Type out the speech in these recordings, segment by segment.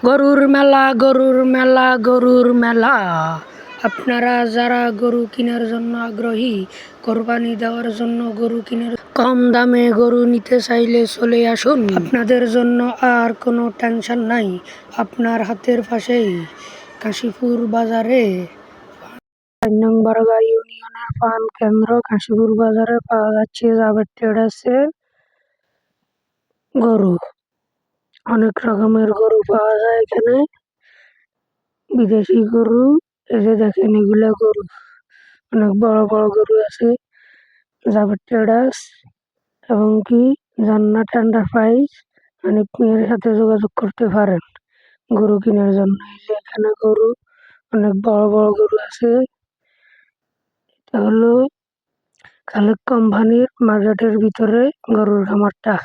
গরুর মেলা, গরুর মেলা, গরুর মেলা। আপনারা যারা গরু কেনার জন্য আগ্রহী, কোরবানি দেওয়ার জন্য গরু কেনার কম দামে গরু নিতে চাইলে চলে আসুন। আপনাদের জন্য আর কোনো টেনশন নাই। আপনার হাতের পাশেই কাশীপুর বাজারে ৪ নং বড়গাঁ ইউনিয়নের পান কেন্দ্র কাশীপুর বাজারে পাওয়া যাচ্ছে জাবেদ ট্রেডার্সের গরু। অনেক রকমের গরু পাওয়া যায় এখানে, বিদেশি গরু। এই যে দেখেন, এগুলা গরু, অনেক বড় বড় গরু আছে। জাবেদ ট্রেডার্স এবং কি জান্নাত এন্টারপ্রাইজ, হানিফ মিয়ার সাথে যোগাযোগ করতে পারেন গরু কেনার জন্য। এই যে এখানে গরু, অনেক বড় বড় গরু আছে। এটা হলো খালেক কোম্পানির মার্কেটের ভিতরে গরুর খামারটা।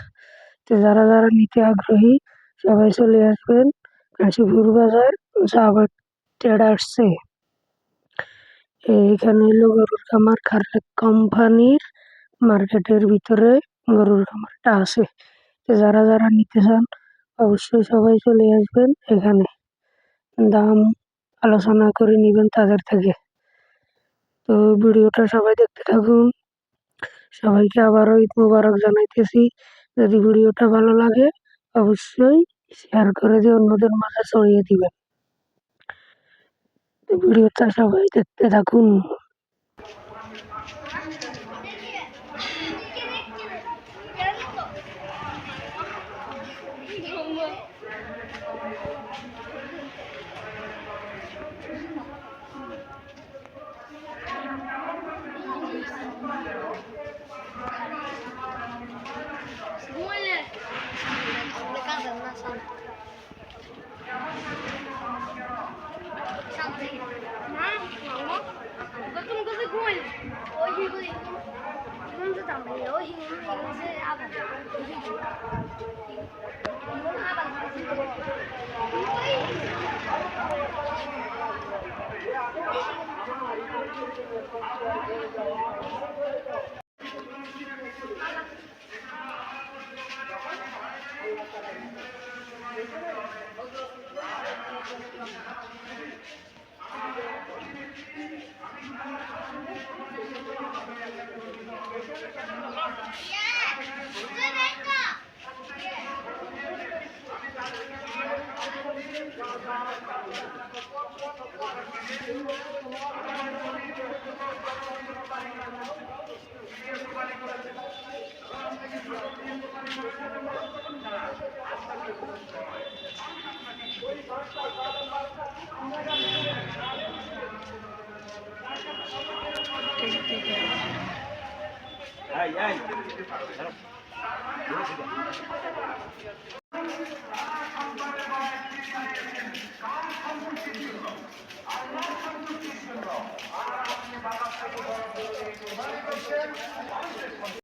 তো যারা যারা নিতে আগ্রহী সবাই চলে আসবেন কাশীপুর বাজার জাবেদ ট্রেডার্সে। এইখানে হলো গরুর খামার, খালেক কোম্পানির মার্কেটের ভিতরে গরুর খামারটা আছে। তো যারা যারা নিতে চান অবশ্যই সবাই চলে আসবেন এখানে, দাম আলোচনা করে নিবেন তাদের থেকে। তো ভিডিওটা সবাই দেখতে থাকুন। সবাইকে আবারও ঈদ মোবারক জানাইতেছি। যদি ভিডিওটা ভালো লাগে অবশ্যই শেয়ার করে দিয়ে অন্যদের মাঝে ছড়িয়ে দিবেন। তো ভিডিওটা সবাই দেখতে থাকুন।